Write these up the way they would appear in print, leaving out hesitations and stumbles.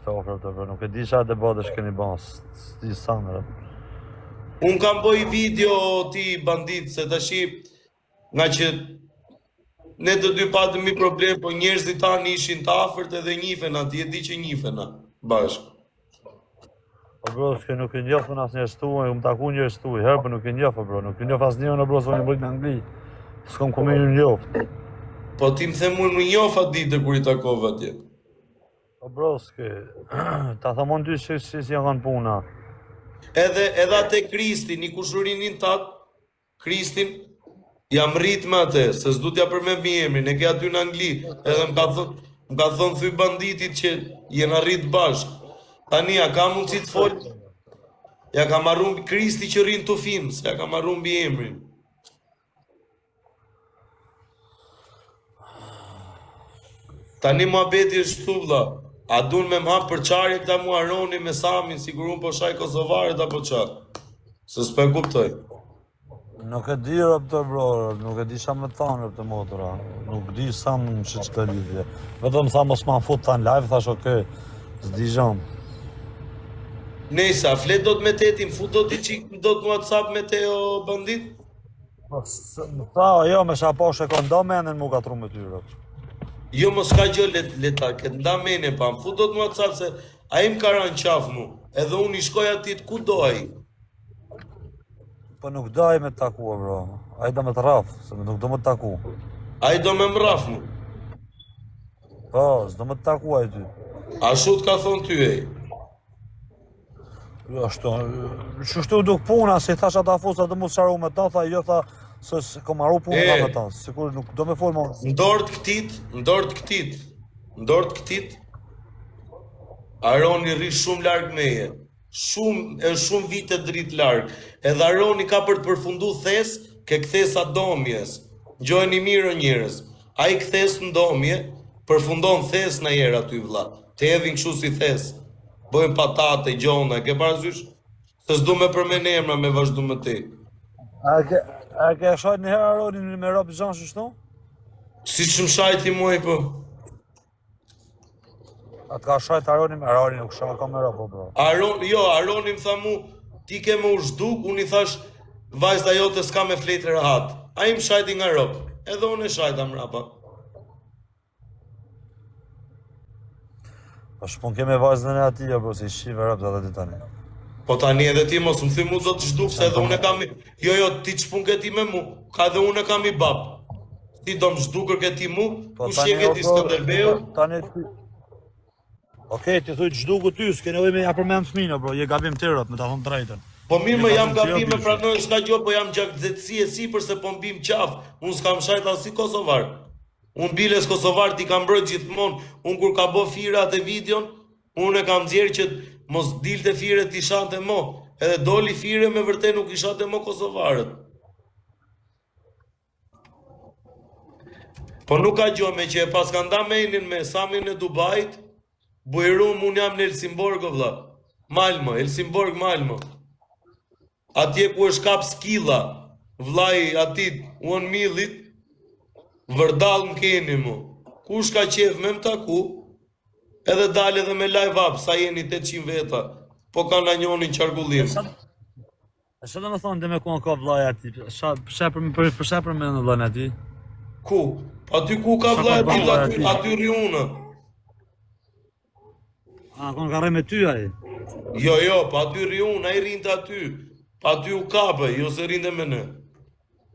të ofër të bro, nuk e di sa debatesh keni bën, s'di sa më. Unë kam bëj video ti bandit, se tashi nga që ne të dy patëm një problem, po njerëzit tani ishin të afërt edhe njifen aty, e di që njifen bashkë. Po bro, s'ke nuk e njofën as njerëz tuaj, më taku njerëz tuaj, herë po nuk e njofë bro, nuk e njof asnjërin bro, s'u bëj në Angli. S'kam ku më njoft. Po ti më them unë më njoh atë ditë kur i takova atje. Po bro, s'ke, ta thamon ty se si janë puna. Edhe atë Kristin, i kushurinin tat, Kristin, jam rrit me atë, se s'du t'ja përmend mi emrin, e ke aty në Angli, edhe më ka thonë thy banditit që jena rrit bashkë. Tani, ja ka mundësi të fol, ja ka marrun Kristi që rrin të film, se ja ka marrun mbi emrin. Tani muhabeti është këtu vlla. A dun me më hap për qarje këta mu Aroni me Samin, sigur unë po shaj kosovaret apo qa? Se s'pe kuptoj. Nuk e di rëpë bro, nuk e di sa me thanë rëpë të motora. Nuk di sa më që të lidhje. Vetëm sa mos ma fut thanë live, thash okej, s'di zham. Nejsa, flet do të me tetin, fut do t'i qik, do të WhatsApp me te o bandit? Tha, jo, me shaposhe kënda menen mu ka tru me ty rëpë. Jo, mos ka gjë leta, këtë nda mene pa, më fut do të WhatsApp se a im ka ranë qaf mu, edhe unë i shkoj atit ku do a i. Po nuk daj me taku, bro. A i do me të raf, se nuk do me taku. A i do me mraf mu. Po, s'do me taku a i ty. A shut ka thonë ty e? Jo, shtu duk puna, si thash ata fusa të mu sharu me ta, tha jo, tha, se ko maru puna ka me ta, sikur nuk do me fol ma. Ndort këtit, Aroni rri shumë larg meje. Shumë vite dritë larg. Edhe Aroni ka për të përfundu thes, ke kthesa domjes. Gjojni mirë njerëz. Ai kthes në domje, përfundon thes në herë aty vlla. Të hedhin kështu si thes. Bëjnë patate, gjona, ke parasysh? Se s'du me përmen emra me vazhdu me te. A ke shajt një herë Aronin me rob zhan shështu? Si që më shajti muaj po? A të ka shajt Aronin nuk shajt ka me rob, bro. Aroni më tha mu, ti ke me u zhduk, unë i thash, vajzda jote s'ka me fletë rahat. A i më shajti nga rob, edhe unë e shajta më rapa. Po shpun keme vajzën e ati, bro, si shive rob dhe ti tani. Po tani edhe ti mos më thy mu do të zhduk, se edhe unë e kam i... Jo, ti që pun ke ti me mu, ka edhe unë e kam i bab. Ti do më zhdukër ke ti mu, ku shjeke ti Skënderbeu? Tani ti... Okej, ti thuj të zhduku ty, s'ke nevoj me ja përmen fëmina, bro, je gabim të rrët, me ta thonë drejten. Po mirë më jam gabim me pranoj s'ka gjo, po jam gjakëzetësi e sipër se po mbim qaf. Unë s'kam shajt as si Kosovar. Unë biles Kosovar ti kam brojt gjithmonë. Unë kur ka bo fira atë videon, unë e kam nxjerrë që mos dilte fire t'i shante mo. Edhe doli fire me vërtet nuk i shante mo Kosovarët. Po nuk ka gjo me që e pas ka nda menin me Samin e Dubajt, Bujrum unë jam në Helsingborg o vlla. Malmö, Helsingborg Malmö. Atje ku është kap skilla, vllai atit, unë millit, vërdall më keni mu. Kush ka qef me më taku, edhe dale dhe me live up, sa jeni 800 veta, po ka na njonin qarkullim. E shë dhe me thonë dhe me ku në ka vllai ati, për shë për me në vllajnë ati? Ku? Aty ku ka vllai ati, aty rjunë. A, konë ka rej me ty aji? Jo, pa aty rjunë, a i rinte aty. Pa aty u kape, jo se rinte me në.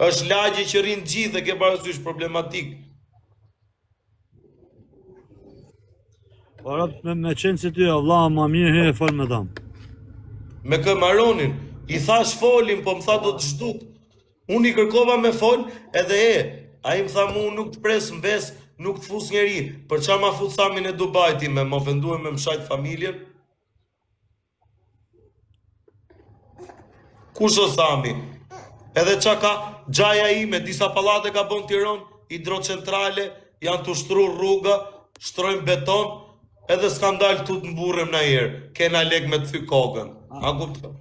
Është lagje që rinë gjithë dhe ke parasysh problematik. Po me qenë si ty, vlla, ma mirë he e fol me tam. Me kë Aronin, i thash folin, po më tha do të zhduk. Unë i kërkova me fol, edhe a i më tha mu nuk të pres më ves, nuk të fus njeri. Për qa ma fut Samin e Dubajti me më ofendue me më shajt familjen? Kush o Sami? Edhe qa ka gjaja i me disa pallate ka bon Tiron, hidrocentrale, janë të ushtru rruga, shtrojnë beton, edhe skandal të të mburëm në herë, kena lek me të thy kokën. A kuptë?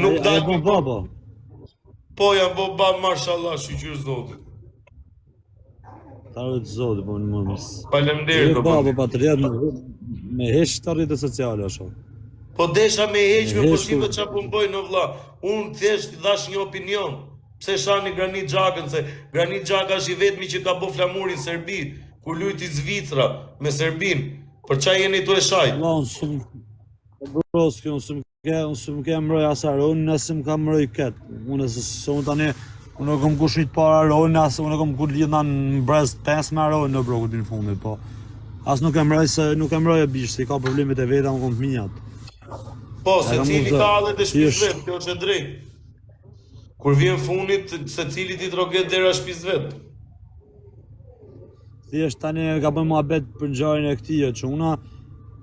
Nuk da bon baba. Po janë bo bab, mashallah, shqyqyr zotit. Tarë të zoti, po në mëmës. Faleminderit o baba, bandit. patriot me heq të rrjetet sociale ashtu. Po desha me heq me Me heq, posive qa po m'bojnë o vlla. Unë thjesht i dhash një opinion. Pse shani Granit Xhakën, se Granit Xhaka është i vetmi që ka bo flamurin Serbi, kur lujti Zvicra me Serbin. Për qa jeni tu e shajt? Allah, broski, unë s'm ke mbroj asar, unë nëse m'ka mbroj ketë. Unë unë tani, unë e kom kushit para rojnë, asë unë e kom kur lidha në brez 5 me rojnë në bro, këtë në fundi, po. Asë nuk e mbroj se nuk e mbroj e bishë, se i ka problemet e veta, unë kom të minjat. Po, se kam cili mundë- ka allet e shpis thjesht- vet, kjo është e drejtë. Kur vjen funit, se cili ti droget dera shpis vet. Thjesht tani ka bën muhabet për ngjarjen e këtij që una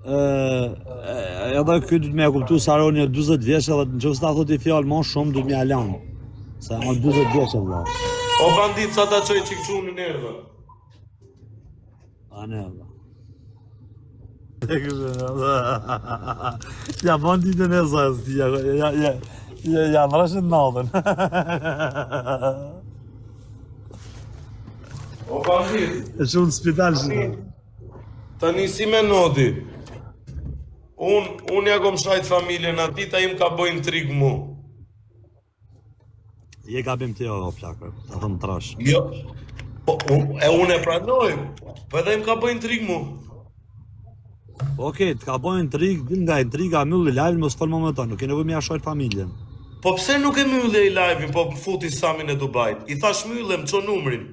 edhe ky du të më kuptu se Aroni është 40 vjeç edhe nëse ta thotë fjalë më shumë du të më lan. Se është 40 vjeç valla. O bandit, sa ta qoj qikqunin erdhe. Anë valla. Ja banditën e zas, ja ndrashën natën. O bandit, E shumë në spital që. tani si me nodi. Unë ja kom shajt familjen ati, ta im ka bojnë trik mu. Je gabim të jo, plakër, ta thëmë trash. Jo. Po, unë e pranoj, po edhe im ka bojnë trik mu. Okej, të ka bojnë intrig, din nga intriga, mylli live, mos folmo me ta, nuk e nevoj me jashojt familjen. Po pse nuk e mylle i live-in, po më futi Samin e Dubajt? I thash mylle, më qo numrin.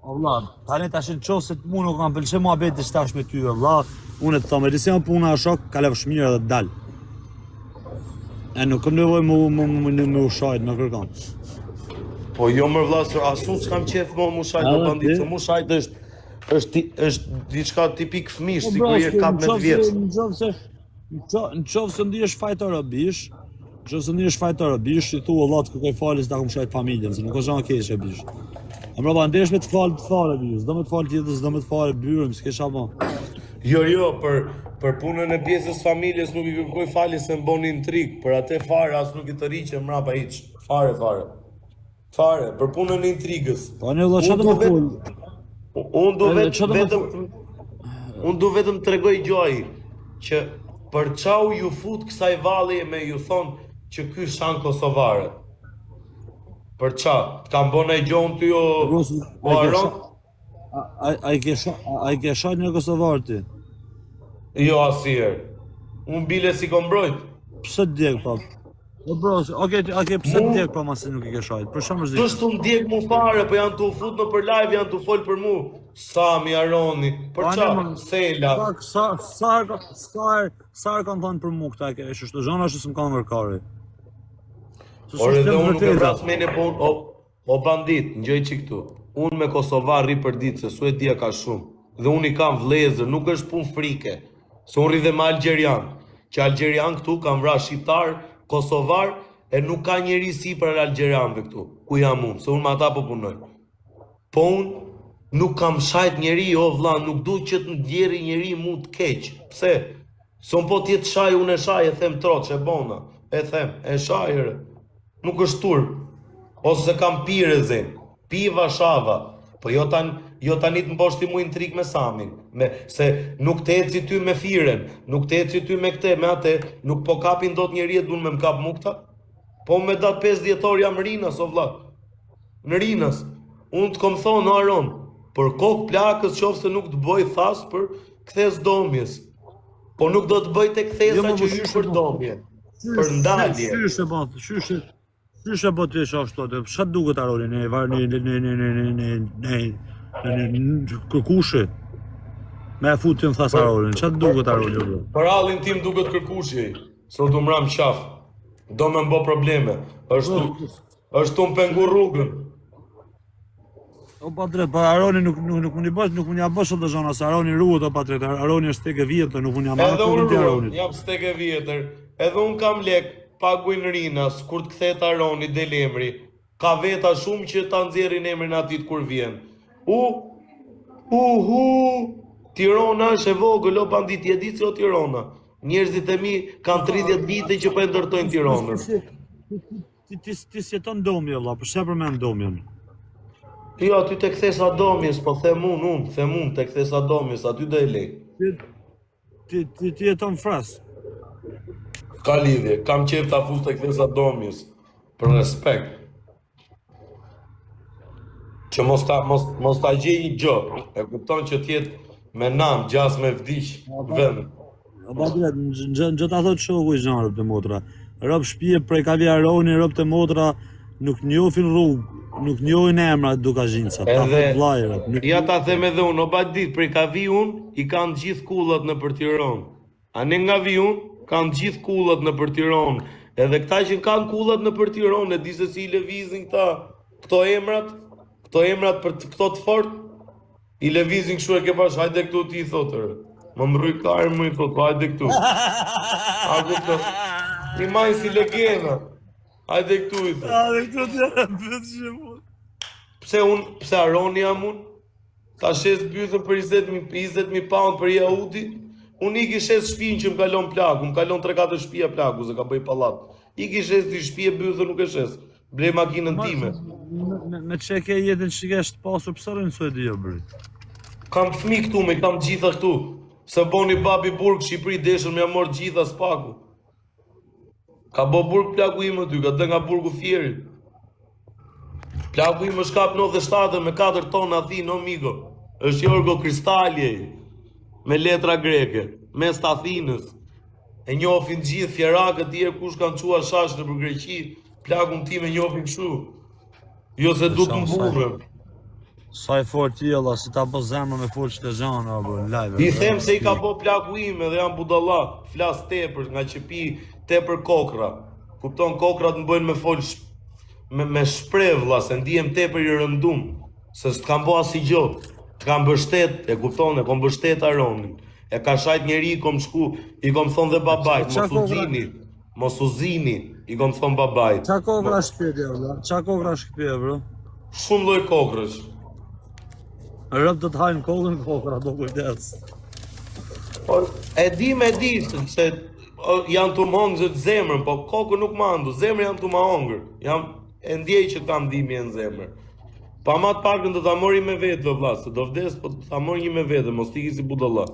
O vlla, tani tash në qoftë se mu nuk kam pëlqej muhabeti tash me ty, vlla, unë të them, edisi janë puna shok, ka lëvsh mirë edhe dal. E nuk kam nevojë me ushajt, me kërkon. Po jo më vlasër, asun s'kam qef mo mu shajt Edhe në bandit, ti? se mu shajt është diçka tipik fëmish, si kur je kap me të vjetë. Në qoftë se ndihesh fajtor o bish, i thu valla të kërkoj falje se ta kom shajt familjen, se nuk është gjë e keqe bish. Mbrapa ndesh me të falë bish, s'do me të falë tjetër, s'do me të falë byrëm, s'kesha më. Jo, për punën e pjesës familjes nuk i kërkoj falje se më boni intrik, për atë fare as nuk i të riqe mrapa hiq, fare. Fare, për punën e intrigës. Tani valla çfarë do të fol? Unë du vetëm të regoj gjoj që për qau ju fut kësaj valje me ju thonë që ky shan Kosovare. Për qa, t'kam bona i gjohën ty o Aron? A i ke shajt në Kosovar ti? Jo asirë. Unë bile si kom brojt. Pse djeg pa? O bros, okay, pse djeg pa masi nuk i ke shajt? Për shkak Të shtu më djek mu fare, po janë të u fut në për live, janë të u fol për mu. Sami, Aroni, për qa, Sela. Sa kanë thënë për mua këta e ke shështu zhona që s'm kanë vërkari. Por edhe unë nuk e vrasmene po o bandit, njëj që këtu. Unë me Kosovar ri për ditë, se su e dia ka shumë. Dhe unë i kam vlezër, nuk është pun frike. Se unë ri dhe me Algerian. Që Algerian këtu kam vra shqiptar, Kosovar, e nuk ka njeri si për Algerianve këtu. Ku jam unë, se unë me ata po punoj. Po unë nuk kam shajt njeri, o vlla, nuk du që të ndjeri njeri mu të keq. Pse? Se unë po tjetë shaj, unë e shaj, e them troq, e bona. E them, e shajre. Nuk është turp. Ose kam pire zin. Piva shava. Po jo tani të mposhti mu intrik me Samin. Se nuk të eci ty me firen. Nuk të eci ty me këte, me ate. Nuk po kapin do të njeri e dun me m'kap mu këta. Po me datë 5 djetor jam Rinas, o vlla. Në Rinas. Unë të kom thonë në Aron. Për kokë plakës qofë se nuk të bëj thas për kthes domjes. Po nuk do të bëj të kthesa që ju për domje. Për ndalje. Qyshe po të jesh ashtu atë, ç'a duket Aroni në kërkushi? Me e futin thas Aronin, ç'a duket Aroni? Për hallin tim duket kërkushi, se du mram qaf. Do me mbo probleme. është tu më pengu rrugën. O patre, pa Aroni nuk më një bësh të zona, se Aroni ruhet o patre, Aroni është stege vjetër, nuk më një marrë Edhe unë të ruhet, Aronit. jam stege vjetër. Edhe unë kam lek, paguin Rinas, kur të kthehet Aroni del emri. Ka veta shumë që ta nxjerrin emrin atit kur vjen. Tirana është e vogël, o bandit, je di se o Tirana. Njerëzit e mi kanë 30 vite që po e ndërtojnë Tiranën. Ti si jeton domje, valla, për çfarë përmend domjen? Jo, aty tek Thesa Domjes, po them unë tek Thesa Domjes, aty do e lej. Ti jeton fras. Ka lidhje, kam qef ta fus tek Thesa Domjes, për respekt. Që mos ta gjej një gjë, e kupton që t'jetë me nam, gjas me vdiq, vend. Ba drejt, në ta thot shoku i zhanëve të motra. Rob shtëpie prej Kavjaroni, rob të motra nuk njohin rrugë, nuk njohin emrat Dukazhinca. Ta thot vllai. Ja ta them edhe unë, o badit, prej Kaviun i kanë gjithë kullat në për Tiranë. Ane nga Viun kanë gjithë kullat në për Tiranë. Edhe këta që kanë kullat në për Tiranë, e di se si i lëvizin këto emrat për këto të fort, i lëvizin kështu e ke pash, hajde këtu ti i thotër. Më mrëj karë më i thot, hajde këtu. Hajde këtu. I majnë si legenda. Hajde këtu i thot. Hajde këtu t'ja pëtë që mund. Pse Aroni jam unë? Ta shes bythën për 20.000 pound për Jahudi? Unë i kishes shpinë që më kalon plaku, më kalon 3-4 shpia plaku, se ka bëj palat. I kishes t'i shpije bythën nuk e shes. Blej makinën time. Me që ke jetën që kesh të pasur, pësë rënë Suedi jo brit? Kam fëmi këtu, me kam gjitha këtu. Se boni babi burg Shqipëri deshën me amor gjitha s'paku. Ka bo burg plaku ime ty, ka dhe nga burgu Fjerit. Plaku ime shkap 97 me 4 tona Athinë, o migo. Është Jorgo Kristalje, me letra greke, mes të Athinës. E njofin gjithë fjerakët tjerë kush kanë qua shashtë për Greqi, plakun ti me njofin kështu. Jo se du të më burën. Sa i fort jella, si ta bo zemra me fort që të zhanë, live. I them se i ka bo plaku ime dhe jam budalla, flas tepër, nga që pi tepër kokra. Kupton, kokrat më bëjnë me fol me shprevlla, se ndihem tepër i rëndum. Se s'kam bo asi gjo, të kam bështet, e kupton, e kom bështet Aronin. E ka shajt njeri i kom shku, i kom thonë dhe babajt, mos u zini, i kom thonë babajt. Qa kokra shpjetje, vla? Qa kokra shpjetje, bro? Shumë lloj kokrësh. Rëp të t'hajnë kokën kokra, do kujdes. E di, se janë të më hongër zemrën, po kokën nuk më andu, zemrën janë të më hongër. E ndjej që kam dhimi e në zemrën. Pa ma të pakën do t'a mori me vetë, do vla, se do vdes, po t'a mori një me vetë, mos t'i si budalla.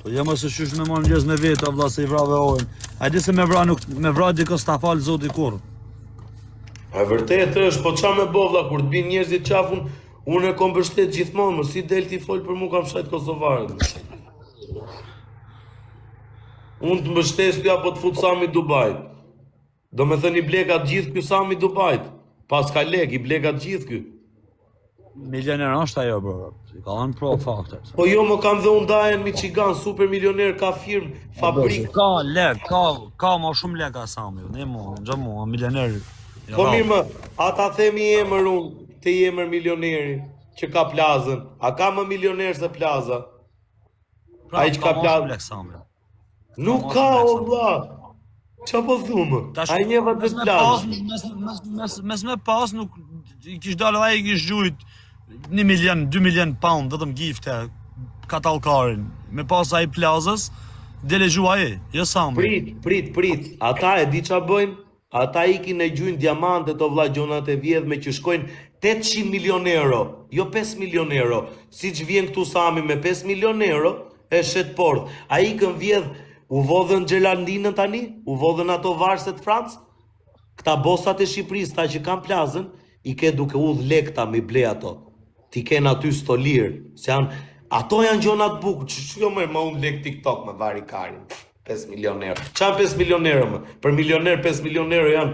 Po jema se shysh me marrë njës me vetë, vla, se i vrave ojnë. A di se me vra dikës t'a falë zoti kur. E vërtet është, po qa me bo, vla, kur t'bin njerëzit qafun, unë e kom bështet gjithmonë, më si del t'i folë për mu kam shajt Kosovarët. Unë të mbështes t'ja po t'fut Sami Dubajt. Do me thënë i blekat gjithë kjo Sami Dubajt. Pas ka lek, i blekat gjithë kjo. Milioner është ajo, bro. I ka dhënë pro faktet. Po jo, më kam dhe unë dajen Michigan, super milioner, ka firmë, fabrikë. Ka lek, ka ma shumë lek a Sami. Ne mu, në gjë mu, milioner. Po mirë më, ata themi emër unë, te emër milioneri, që ka plazën. A ka më milioner se plaza? Pra, ka ma shumë lek Sami. Nuk ka, o vla. Qa po thumë? A i njeva të plazë. Mes me pas, nuk i kish dalë dhe i kish gjujt 1 milion, 2 milion pound, vetëm gifte, katalkarin. Me pas a i plazës, dele gjua e, jo Sami. Prit. Ata e di qa bëjnë? Ata ikin e gjujnë diamantet o vla gjonat e vjedhme që shkojnë 800 milion euro, jo 5 milion euro. Si që vjen këtu Sami me 5 milion euro, e shet port. A ikën vjedh, u vodhën Gjelandinën tani? U vodhën ato varset Francë? Këta bosat e Shqipërisë, ta që kam plazën, i ke duke udh lekta me ble ato. Ti ken aty stolirë, se janë, ato janë gjonat bukë, që jo më unë lek TikTok me vari karin. 5 milion euro. Qanë 5 milion euro më? Për milioner 5 milion euro janë.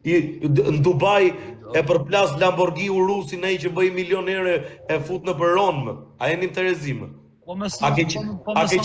Në Dubai e përplas Lamborghini Urusin e i që bëj milion euro e fut në përron më. A jeni në Terezime? A ke